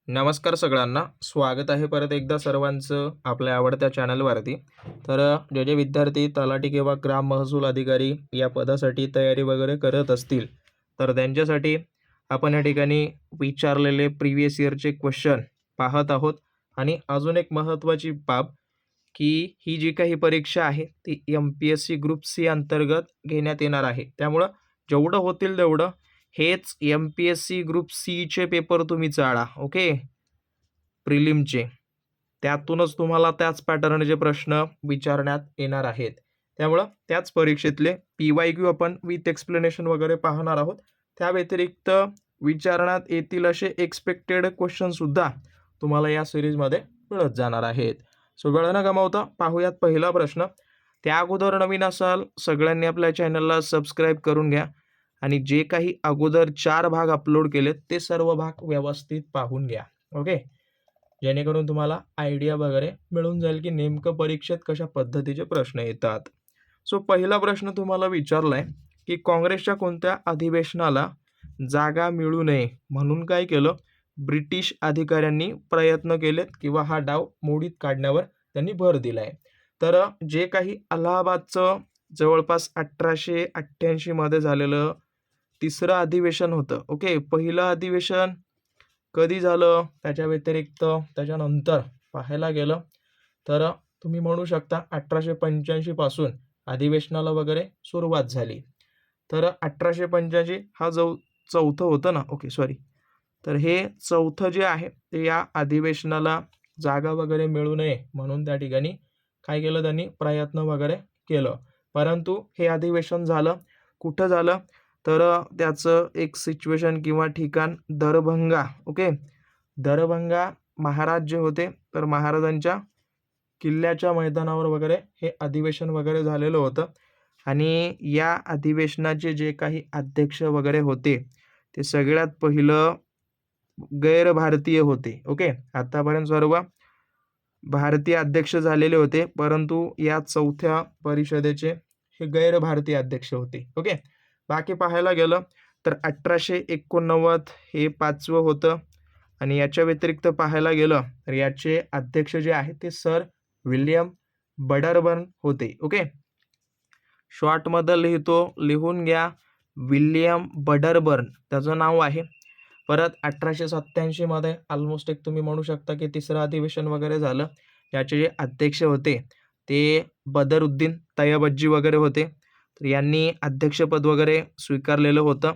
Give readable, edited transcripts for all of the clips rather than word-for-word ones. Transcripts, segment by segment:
नमस्कार सगळ्यांना. स्वागत आहे परत एकदा सर्वांचं आपल्या आवडत्या चॅनलवरती. तर जे विद्यार्थी तलाठी किंवा ग्राम महसूल अधिकारी या पदासाठी तयारी वगैरे करत असतील, तर त्यांच्यासाठी आपण या ठिकाणी विचारलेले प्रिव्हियस इयरचे क्वेश्चन पाहत आहोत. आणि अजून एक महत्त्वाची बाब, की ही जी काही परीक्षा आहे ती MPSC ग्रुप सी अंतर्गत घेण्यात येणार आहे. त्यामुळं जेवढं होतील तेवढं हेच MPSC ग्रुप सीचे पेपर तुम्ही चाळा. ओके, प्रिलिमचे. त्यातूनच तुम्हाला त्याच पॅटर्नचे प्रश्न विचारण्यात येणार आहेत. त्यामुळं त्याच परीक्षेतले PYQ आपण विथ एक्सप्लेनेशन वगैरे पाहणार आहोत. त्या व्यतिरिक्त विचारण्यात येतील असे एक्सपेक्टेड क्वेश्चनसुद्धा तुम्हाला या सिरीजमध्ये मिळत जाणार आहेत. सो वेळ न गमावता पाहूयात पहिला प्रश्न. त्या अगोदर नवीन असाल सगळ्यांनी आपल्या चॅनलला सबस्क्राईब करून घ्या आणि जे काही अगोदर 4 भाग अपलोड केलेत ते सर्व भाग व्यवस्थित पाहून घ्या. ओके, जेणेकरून तुम्हाला आयडिया वगैरे मिळून जाईल की नेमकं परीक्षेत कशा पद्धतीचे प्रश्न येतात. सो पहिला प्रश्न तुम्हाला विचारलाय की काँग्रेसच्या कोणत्या अधिवेशनाला जागा मिळू नये म्हणून काय केलं, ब्रिटिश अधिकाऱ्यांनी प्रयत्न केलेत किंवा हा डाव मोडीत काढण्यावर त्यांनी भर दिलाय. तर जे काही अलाहाबादचं जवळपास 1888 मध्ये झालेलं तिसरं अधिवेशन होतं. ओके, पहिलं अधिवेशन कधी झालं, त्याच्या व्यतिरिक्त त्याच्यानंतर पाहायला गेलं तर तुम्ही म्हणू शकता 1885 पासून अधिवेशनाला वगैरे सुरुवात झाली. तर 1885 हा जो चौथं होतं ना, ओके सॉरी, तर हे चौथं जे आहे ते या अधिवेशनाला जागा वगैरे मिळू नये म्हणून त्या ठिकाणी काय केलं, त्यांनी प्रयत्न वगैरे केलं. परंतु हे अधिवेशन झालं कुठं झालं, तर त्याचं एक सिच्युएशन किंवा ठिकाण दरभंगा. ओके, दरभंगा महाराज जे होते तर महाराजांच्या किल्ल्याच्या मैदानावर वगैरे हे अधिवेशन वगैरे झालेलं होतं. आणि या अधिवेशनाचे जे काही अध्यक्ष वगैरे होते ते सगळ्यात पहिलं गैर भारतीय होते. ओके, आतापर्यंत सर्व भारतीय अध्यक्ष झालेले होते, परंतु या चौथ्या परिषदेचे हे गैर भारतीय अध्यक्ष होते. ओके, बाकी पाहायला गेलं तर 1889 हे 5वं होतं. आणि याच्या व्यतिरिक्त पाहायला गेलं तर याचे अध्यक्ष जे आहेत ते सर विल्यम बडरबर्न होते. ओके, शॉर्टमध्ये लिहून घ्या, विल्यम बडरबर्न त्याचं नाव आहे. परत 1887 मध्ये ऑलमोस्ट एक तुम्ही म्हणू शकता की तिसरं अधिवेशन वगैरे झालं. याचे जे अध्यक्ष होते ते बदरुद्दीन तय्यबजी वगैरे होते, तर यांनी अध्यक्षपद वगैरे स्वीकारलेलं होतं.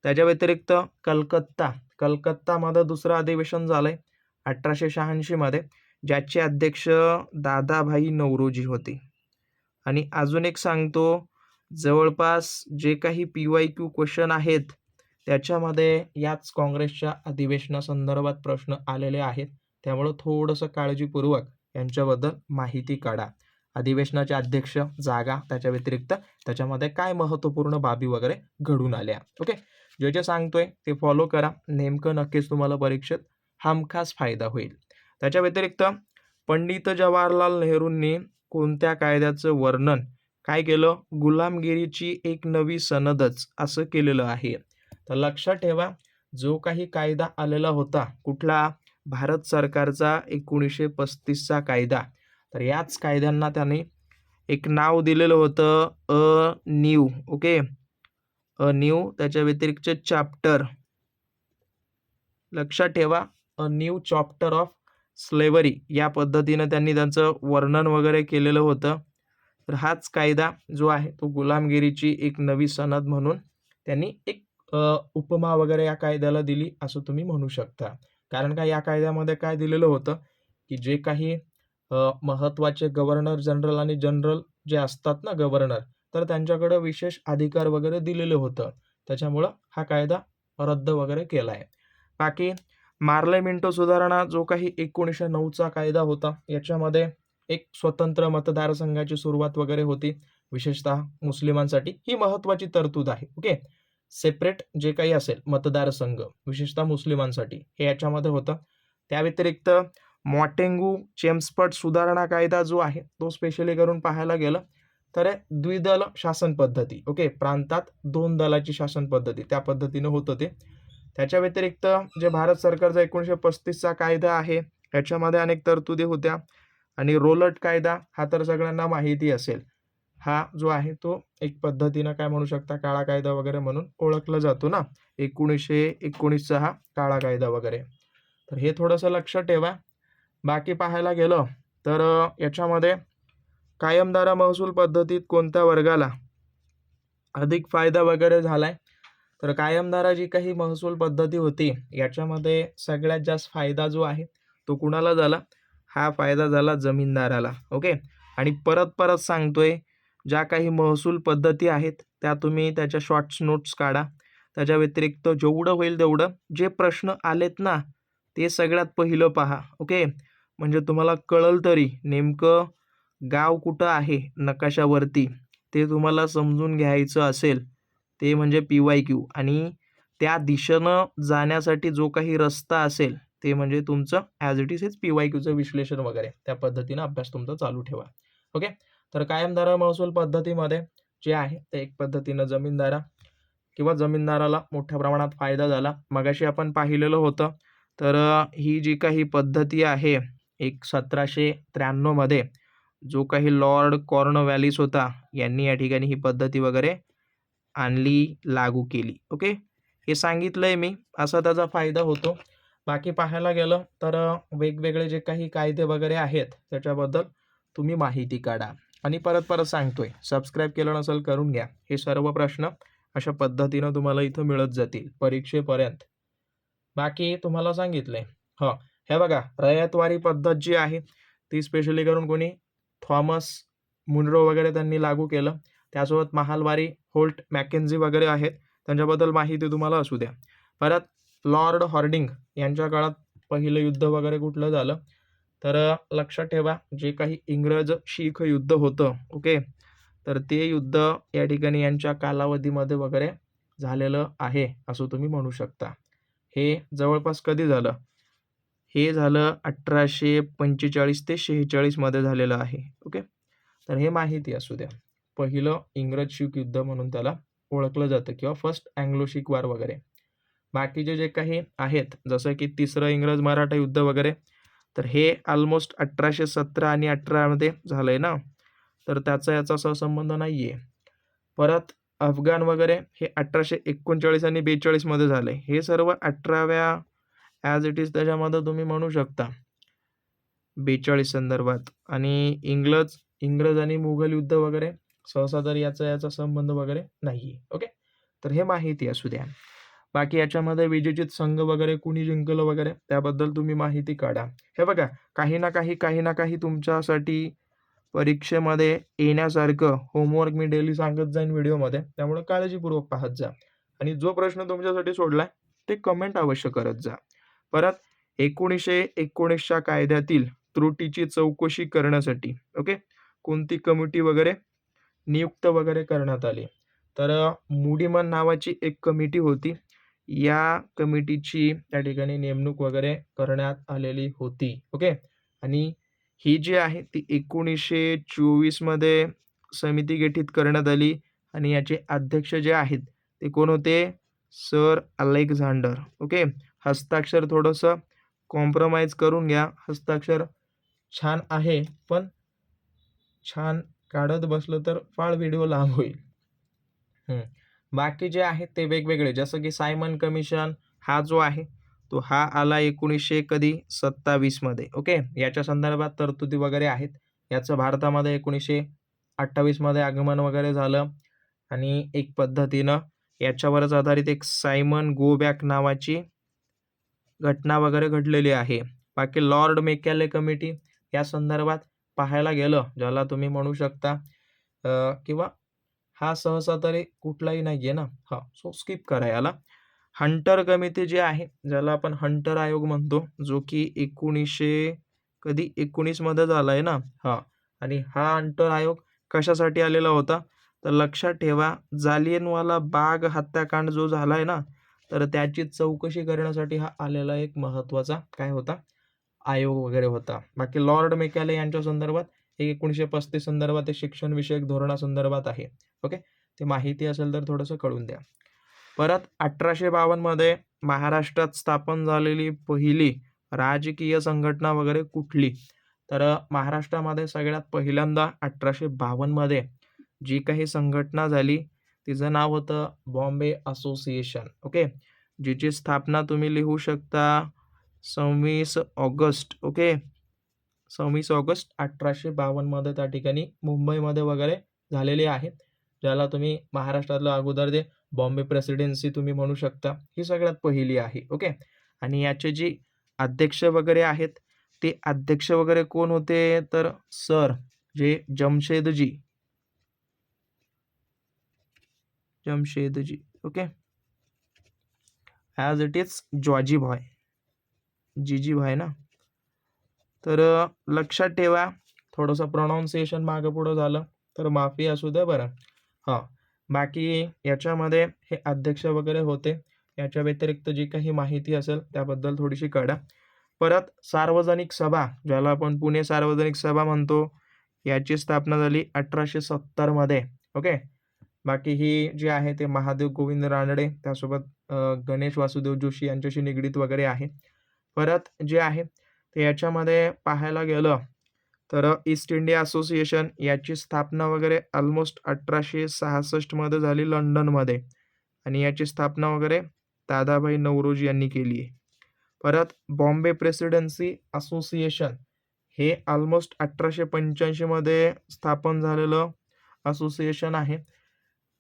त्याच्या व्यतिरिक्त कलकत्तामध्ये दुसरं अधिवेशन झालंय 1886 मध्ये, ज्याचे अध्यक्ष दादाभाई नौरोजी होते. आणि अजून एक सांगतो, जवळपास जे काही PYQ क्वेश्चन आहेत त्याच्यामध्ये याच काँग्रेसच्या अधिवेशनासंदर्भात प्रश्न आलेले आहेत. त्यामुळं थोडंसं काळजीपूर्वक यांच्याबद्दल माहिती काढा. अधिवेशनाचे अध्यक्ष, जागा, त्याच्या व्यतिरिक्त त्याच्यामध्ये काय महत्त्वपूर्ण बाबी वगैरे घडून आल्या. ओके, जे सांगतोय ते फॉलो करा, नेमकं नक्कीच तुम्हाला परीक्षेत हमखास फायदा होईल. त्याच्या व्यतिरिक्त पंडित जवाहरलाल नेहरूंनी कोणत्या कायद्याचं वर्णन काय केलं, गुलामगिरीची एक नवी सनदच असं केलेलं आहे. तर लक्षात ठेवा, जो काही कायदा आलेला होता कुठला, भारत सरकारचा 1935चा कायदा, तर याच कायद्यांना त्यांनी एक नाव दिलेलं होतं a new. Okay, a new, त्याच्या व्यतिरिक्त चॅप्टर, लक्षात ठेवा, a new chapter of slavery या पद्धतीनं त्यांनी त्यांचं वर्णन वगैरे केलेलं होतं. तर हाच कायदा जो आहे तो गुलामगिरीची एक नवी सनद म्हणून त्यांनी एक उपमा वगैरे या कायद्याला दिली असं तुम्ही म्हणू शकता. कारण का या कायद्यामध्ये काय दिलेलं होतं की जे काही महत्त्वाचे गव्हर्नर जनरल आणि जनरल जे असतात ना गव्हर्नर, तर त्यांच्याकडे विशेष अधिकार वगैरे दिलेलं होतं. त्याच्यामुळं हा कायदा रद्द वगैरे केला आहे. बाकी मार्ले मिंटो सुधारणा जो काही 1909चा कायदा होता, याच्यामध्ये एक स्वतंत्र मतदारसंघाची सुरुवात वगैरे होती, विशेषतः मुस्लिमांसाठी. ही महत्त्वाची तरतूद आहे. ओके, सेपरेट जे काही असेल मतदारसंघ विशेषतः मुस्लिमांसाठी हे याच्यामध्ये होतं. त्या व्यतिरिक्त मॉटेंगू चेम्सफर्ड सुधारणा कायदा जो आहे तो स्पेशली करून पाहायला गेलं तर द्विदल शासन पद्धती. ओके, प्रांतात 2 दलाची शासन पद्धती त्या पद्धतीनं होतं ते. त्याच्या व्यतिरिक्त जे भारत सरकारचा 1935चा कायदा आहे याच्यामध्ये अनेक तरतुदी होत्या आणि रोलट कायदा हा तर सगळ्यांना माहिती असेल. हा जो आहे तो एक पद्धतीनं काय म्हणू शकता काळा कायदा वगैरे म्हणून ओळखला जातो ना. 1919चा हा काळा कायदा वगैरे. तर हे थोडंसं लक्षात ठेवा. बाकी पाहायला गेलं तर याच्यामध्ये कायमधारा महसूल पद्धतीत कोणत्या वर्गाला अधिक फायदा वगैरे झालाय? तर कायमधारा जी काही महसूल पद्धती होती याच्यामध्ये सगळ्यात जास्त फायदा जो आहे तो कुणाला झाला? हा फायदा झाला जमीनदाराला. ओके. आणि परत परत सांगतोय, ज्या काही महसूल पद्धती आहेत त्या तुम्ही त्याच्या शॉर्ट्स नोट्स काढा. त्याच्या व्यतिरिक्त जेवढं होईल तेवढं जे प्रश्न आलेत ना ते सगळ्यात पहिलं पहा. ओके. म्हणजे तुम्हाला कळल तरी नेमकं गाव कुठं आहे नकाशावरती ते तुम्हाला समजून घ्यायचं असेल ते म्हणजे PYQ आणि त्या दिशेनं जाण्यासाठी जो काही रस्ता असेल ते म्हणजे तुमचं ॲज इट इज हेच PYQचं विश्लेषण वगैरे त्या पद्धतीनं अभ्यास तुमचा चालू ठेवा. ओके. तर कायमधारा महसूल पद्धतीमध्ये जे आहे ते एक पद्धतीनं जमीनदारा किंवा जमीनदाराला मोठ्या प्रमाणात फायदा झाला. मगाशी आपण पाहिलेलं होतं. तर ही जी काही पद्धती आहे एक 1793 मध्ये जो काही लॉर्ड कॉर्नवॅलिस होता यांनी या ठिकाणी ही पद्धती वगैरे आणली, लागू केली. ओके. हे सांगितलंय मी, असा त्याचा फायदा होतो. बाकी पाहायला गेलं तर वेगवेगळे जे काही कायदे वगैरे आहेत त्याच्याबद्दल तुम्ही माहिती काढा. आणि परत परत सांगतोय, सबस्क्राईब केलं नसेल करून घ्या. हे सर्व प्रश्न अशा पद्धतीनं तुम्हाला इथं मिळत जातील परीक्षेपर्यंत. बाकी तुम्हाला सांगितलंय. हं, हे बघा रयतवारी पद्धत जी आहे ती स्पेशली करून कोणी थॉमस मुनरो वगैरे त्यांनी लागू केलं. त्यासोबत महालवारी, होल्ट, मॅकेन्झी वगैरे आहेत. त्यांच्याबद्दल माहिती तुम्हाला असू द्या. परत लॉर्ड हॉर्डिंग यांच्या काळात पहिलं युद्ध वगैरे कुठलं झालं? तर लक्षात ठेवा जे काही इंग्रज शीख युद्ध होतं. ओके. तर ते युद्ध या ठिकाणी यांच्या कालावधीमध्ये वगैरे झालेलं आहे असं तुम्ही म्हणू शकता. हे जवळपास कधी झालं? हे झालं 1845 ते 46 मध्ये झालेलं आहे. ओके. तर हे माहिती असू द्या. पहिलं इंग्रज शीख युद्ध म्हणून त्याला ओळखलं जातं किंवा फर्स्ट अँग्लो शीख वॉर वगैरे. बाकीचे जे काही आहेत जसं की तिसरं इंग्रज मराठा युद्ध वगैरे तर हे ऑलमोस्ट 1817 आणि 18 मध्ये झालंय ना. तर त्याचा याचा सहसंबंध नाहीये. परत अफगाण वगैरे हे 1839 आणि 42 मध्ये झालंय. हे सर्व 18व्या ॲज इट इज त्याच्यामध्ये तुम्ही म्हणू शकता 42 संदर्भात. आणि इंग्रज आणि मुघल युद्ध वगैरे सहसा तर याचा संबंध वगैरे नाहीये. ओके. तर हे माहिती असू द्या. बाकी याच्यामध्ये विजेचित संघ वगैरे कुणी जिंकलं वगैरे त्याबद्दल तुम्ही माहिती काढा. हे बघा काही ना काही तुमच्यासाठी परीक्षेमध्ये येण्यासारखं होमवर्क मी डेली सांगत जाईन व्हिडिओमध्ये. त्यामुळे काळजीपूर्वक पाहत जा. आणि जो प्रश्न तुमच्यासाठी सोडलाय ते कमेंट अवश्य करत जा. परत 1919च्या कायद्यातील त्रुटीची चौकशी करण्यासाठी ओके कोणती कमिटी वगैरे नियुक्त वगैरे करण्यात आली? तर मुडीमन नावाची एक कमिटी होती. या कमिटीची त्या ठिकाणी नेमणूक वगैरे करण्यात आलेली होती. ओके. आणि ही जी आहे ती 1924 मध्ये समिती गठीत करण्यात आली आणि याचे अध्यक्ष जे आहेत ते कोण होते? Sir Alexander. ओके. हस्ताक्षर थोडंसं कॉम्प्रोमाइज करून घ्या. हस्ताक्षर छान आहे पण छान काढत बसलं तर फार व्हिडिओ लांब होईल. बाकी जे आहेत ते वेगवेगळे जसं की सायमन कमिशन हा जो आहे तो हा आला 1927 मध्ये. ओके. याच्या संदर्भात तरतुदी वगैरे आहेत. याचं भारतामध्ये 1928 मध्ये आगमन वगैरे झालं आणि एक पद्धतीनं याच्यावरच आधारित एक सायमन गो बॅक नावाची घटना वगैरे घडलेली आहे. बाकी लॉर्ड मेकॅले कमिटी या संदर्भात पाहायला गेलं ज्याला तुम्ही म्हणू शकता किंवा हा सहसा तरी कुठलाही नाहीये ना. सो स्किप करा याला. हंटर कमिटी जी आहे ज्याला आपण हंटर आयोग म्हणतो जो की 1919 मध्ये झालाय ना. आणि हा हंटर आयोग कशासाठी आलेला होता? तर लक्षात ठेवा जालियनवाला बाग हत्याकांड जो झालाय ना तर त्याची चौकशी करण्यासाठी हा आलेला एक महत्त्वाचा काय होता? आयोग वगैरे होता. बाकी लॉर्ड मेकॅले यांच्या संदर्भात हे 1935 संदर्भात ते शिक्षण विषयक धोरणासंदर्भात आहे. ओके. ते माहिती असेल तर थोडंसं कळून द्या. परत 1852 मध्ये महाराष्ट्रात स्थापन झालेली पहिली राजकीय संघटना वगैरे कुठली? तर महाराष्ट्रामध्ये सगळ्यात पहिल्यांदा 1852 मध्ये जी काही संघटना झाली तिचं नाव होतं बॉम्बे असोसिएशन. ओके. जिची स्थापना तुम्ही लिहू शकता 26 ऑगस्ट. ओके. 26 ऑगस्ट 1852 मध्ये त्या ठिकाणी मुंबईमध्ये वगैरे झालेली आहे. ज्याला तुम्ही महाराष्ट्रातलं अगोदर ते बॉम्बे प्रेसिडेन्सी तुम्ही म्हणू शकता. ही सगळ्यात पहिली आहे. ओके. आणि याचे जे अध्यक्ष वगैरे आहेत, ते अध्यक्ष वगैरे कोण होते? तर सर जे Jamshedji. Okay. As it is जॉर्जीभाय. जीजीभाय ना. तर लक्षात ठेवा, थोडंसं प्रोनाऊन्सिएशन मागं पुढं झालं तर माफी असू द्या बरं. हां, बाकी याच्यामध्ये हे अध्यक्ष वगैरे होते. याच्या व्यतिरिक्त जी काही माहिती असेल त्याबद्दल थोडीशी काढा. परत सार्वजनिक सभा, ज्याला आपण पुणे सार्वजनिक सभा म्हणतो, याची स्थापना झाली 1870 मध्ये. ओके. बाकी ही जी आहे ते महादेव गोविंद रानडे, त्यासोबत गणेश वासुदेव जोशी यांच्याशी निगडीत वगैरे आहे. परत जे आहे ते याच्यामध्ये पाहायला गेलं तर ईस्ट इंडिया असोसिएशन याची स्थापना वगैरे ऑलमोस्ट 1866 मध्ये झाली लंडनमध्ये आणि याची स्थापना वगैरे दादाभाई नौरोजी यांनी केली आहे. परत बॉम्बे प्रेसिडेन्सी असोसिएशन हे ऑलमोस्ट 1885 मध्ये स्थापन झालेलं असोसिएशन आहे.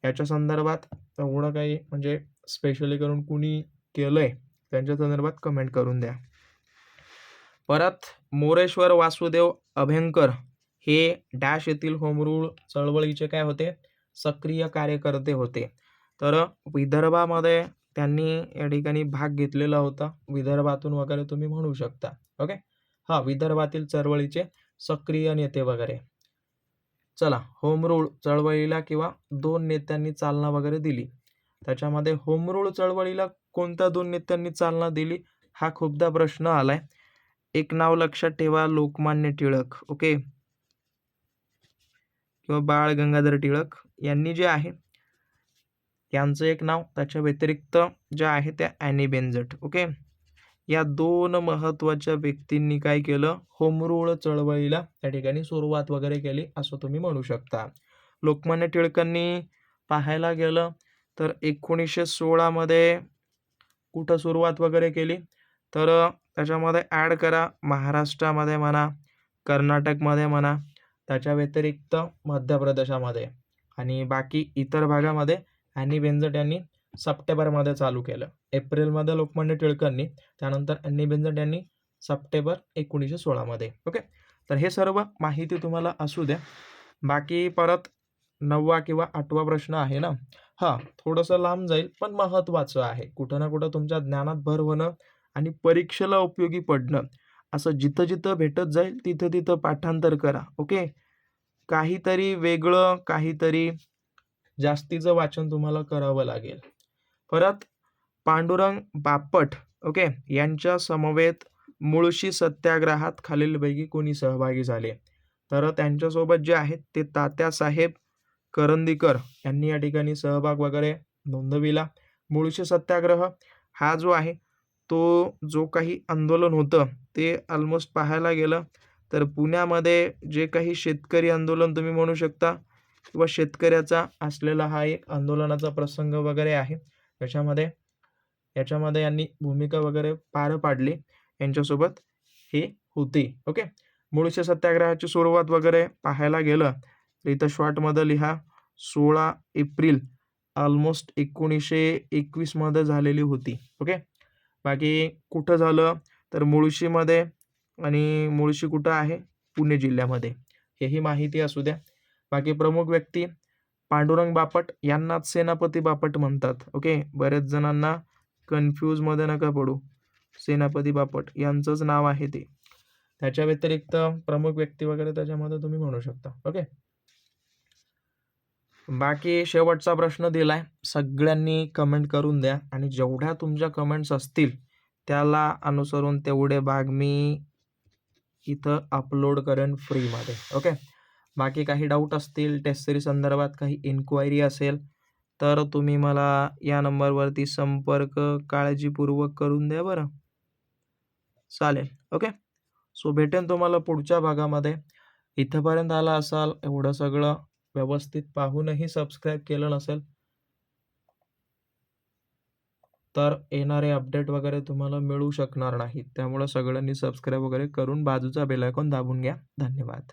याच्या संदर्भात एवढं काही म्हणजे स्पेशली करून कुणी केलंय त्यांच्या संदर्भात कमेंट करून द्या. परत मोरेश्वर वासुदेव अभ्यंकर हे डॅश येथील होम रूल चळवळीचे काय होते? सक्रिय कार्यकर्ते होते. तर विदर्भामध्ये त्यांनी या ठिकाणी भाग घेतलेला होता. विदर्भातून वगैरे तुम्ही म्हणू शकता. ओके. हां, विदर्भातील चळवळीचे सक्रिय नेते वगैरे. चला, होम रूल चळवळीला किंवा 2 नेत्यांनी चालना वगैरे दिली. त्याच्यामध्ये होम रूल चळवळीला कोणत्या 2 नेत्यांनी चालना दिली? हा खूपदा प्रश्न आलाय. एक नाव लक्षात ठेवा, लोकमान्य टिळक. ओके. किंवा बाळ गंगाधर टिळक यांनी जे आहे यांचं एक नाव. त्याच्या व्यतिरिक्त ज्या आहे त्या ॲनी बेझंट. ओके. या 2 महत्त्वाच्या व्यक्तींनी काय केलं? होम रूल चळवळीला त्या ठिकाणी सुरुवात वगैरे केली असं तुम्ही म्हणू शकता. लोकमान्य टिळकांनी पाहायला गेलं तर 1916 मध्ये कुठं सुरुवात वगैरे केली? तर त्याच्यामध्ये ॲड करा महाराष्ट्रामध्ये म्हणा, कर्नाटकमध्ये म्हणा, त्याच्या व्यतिरिक्त मध्य प्रदेशामध्ये आणि बाकी इतर भागामध्ये ॲनी बेझंट यांनी सप्टेंबरमध्ये चालू केलं. एप्रिलमध्ये लोकमान्य टिळकांनी, त्यानंतर ॲनी बेझंट यांनी सप्टेंबर 1916 मध्ये. ओके. तर हे सर्व माहिती तुम्हाला असू द्या. बाकी परत 9वा किंवा 8वा प्रश्न आहे ना, हां, थोडंसं लांब जाईल पण महत्त्वाचं आहे. कुठं ना कुठं तुमच्या ज्ञानात भर होणं आणि परीक्षेला उपयोगी पडणं असं जिथं-जिथं भेटत जाईल तिथं-तिथं पाठांतर करा. ओके. काहीतरी वेगळं, काहीतरी जास्तीचं वाचन तुम्हाला करावं लागेल. परत पांडुरंग बापट ओके यांच्या समवेत मुळशी सत्याग्रहात खालीलपैकी कोणी सहभागी झाले? तर त्यांच्यासोबत जे आहेत ते तात्यासाहेब करंदीकर यांनी या ठिकाणी सहभाग वगैरे नोंदविला. मुळशी सत्याग्रह हा जो आहे तो जो काही आंदोलन होतं ते ऑलमोस्ट पाहायला गेलं तर पुण्यामध्ये जे काही शेतकरी आंदोलन तुम्ही म्हणू शकता किंवा शेतकऱ्याचा असलेला हा एक आंदोलनाचा प्रसंग वगैरे आहे. याच्यामध्ये यांनी भूमिका वगैरे पार पाडली. यांच्यासोबत हे होते. ओके. मुळशी सत्याग्रहाची सुरुवात वगैरे पाहायला गेलं तर इथं शॉर्टमध्ये लिहा 16 एप्रिल ऑलमोस्ट 1921 मध्ये झालेली होती. ओके. बाकी कुठं झालं तर मुळशीमध्ये आणि मुळशी कुठं आहे? पुणे जिल्ह्यामध्ये. हेही माहिती असू द्या. बाकी प्रमुख व्यक्ती पांडुरंग बापट यांनाच सेनापती बापट म्हणतात. ओके. बऱ्याच जणांना कन्फ्यूजमध्ये नका पडू. सेनापती बापट यांचंच नाव आहे ते. त्याच्या व्यतिरिक्त प्रमुख व्यक्ती वगैरे त्याच्यामध्ये तुम्ही म्हणू शकता. ओके. बाकी शेवटचा प्रश्न दिलाय. सगळ्यांनी कमेंट करून द्या आणि जेवढ्या तुमच्या कमेंट्स असतील त्याला अनुसरून तेवढे भाग मी इथं अपलोड करेन फ्रीमध्ये. ओके. बाकी काही डाऊट असतील टेस्ट सिरीज संदर्भात काही इन्क्वायरी असेल तर तुम्ही मला या नंबरवरती संपर्क काळजीपूर्वक करून द्या बरं. चालेल. ओके. सो भेटेन तुम्हाला पुढच्या भागामध्ये. इथपर्यंत आला असाल, एवढं सगळं व्यवस्थित पाहूनही सबस्क्राईब केलं नसेल, तर येणारे अपडेट वगैरे तुम्हाला मिळू शकणार नाहीत. त्यामुळे सगळ्यांनी सबस्क्राईब वगैरे करून बाजूचा बेल आयकॉन दाबून घ्या. धन्यवाद.